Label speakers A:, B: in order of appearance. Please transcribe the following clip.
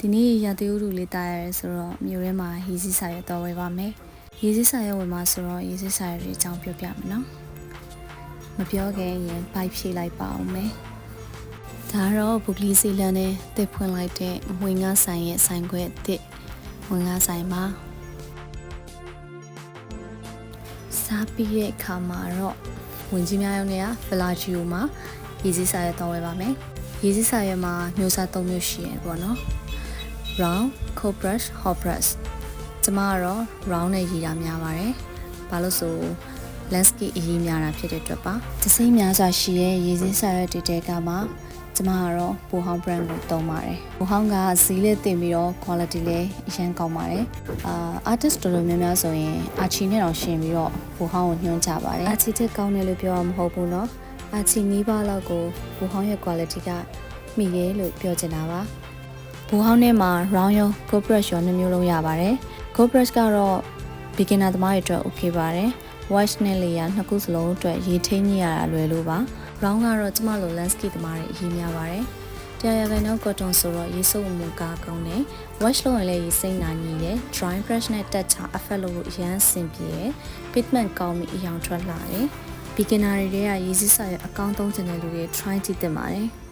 A: ဒီနေ့ရသေးဥလူလေးတာရဲဆိုတော့မြို့ထဲမှာရေးစည်းစာရွက်တော်ဝဲပါမယ်ရေးစည်းစာရွက်ဝင်မှာဆိုတော့ရေးစည်းစာရွက်တွေအကြောင်းပြောပြမယ်နော်မပြောခင်ရင်ဘိုက်ဖြည့်လိုက်ပါအောင်မယ်ဒါတော့ပုဂလီစီလန်နဲ့တစ်ဖွင့်လိုက်တဲ့ဝင်ငါဆိုင်ရဲ့ဆိုင်ခွဲတစ်ဝင်ငါဆိုင်မှာစားပြီးတဲ့အခါမှာတော့ဝင်ကြီးများရုံနဲ့ဖလာဂျီယိုမှာရေးစည်းစာရွက်တော်ဝဲပါမယ်ရေးစည်းစာရွက်မှာမျိုးစား၃မျိုးရှိရပေါ့နော်round, cold brush, hot brush ကျမကတော့ round နဲ့ရေးတာများပါတယ်။ဘာလို့ဆို landscape အရေးများတာဖြစ်တဲ့အတွက်ပါ။ဒီစိမ့်များစွာရှိရဲ့ရေးစည်းစာရွက်တွေတဲကမှကျမကတော့ပိုဟောင်း brand ကိုသုံးပါတယ်။ပိုဟောင်းကဈေးလေးတင်ပြီးတော့ quality လည်းအရင်ကောင်းပါတယ်။ artist တော်တော်များများဆိုရင်အာချီနဲ့တော့ရှင်ပြီးတော့ပိုဟောင်းကိုညွှန်းကြပါတယ်။အာချီတက်ကောင်းတယ်လို့ပြောရမှာမဟုတ်ဘူးเนาะ။အာချီနီးပါးလောက်ကိုပိုဟောင်းရဲ့ quality ကမိရဲလို့ပြောချင်တာပါ။ဘူဟောင်းထဲမှာ round ရော gold brush ရောနှစ်မျိုးလုံးရပါတယ်။ gold brush ကတော့ beginner သမားတွေအတွက် okay ပါတယ်။ wash နဲ့ layer နှစ်ခုစလုံးအတွက်ရေးထိန်းညှိရတာလွယ်လို့ပါ။ round ကတော့ကျမလို landscape သမားတွေအရေးများပါတယ်။တရားရပိုင်းတော့ cotton ဆိုတော့ရေးစုပ်မှုကားကောင်းတယ်။ wash လုပ်ရင်လည်းရေးစိမ့်နိုင်နေတယ်။ dry brush နဲ့တက်ချ effect လုပ်လို့အရန်ဆင်ပြေတယ်။ pigment ကောင်းပြီးအရောင်ထွက်လာတယ်။ beginner တွေကရေးစည်းစာရွက်အကောင်းသုံးချင်တဲ့လူတွေ try ကြည့်သင့်ပါတယ်။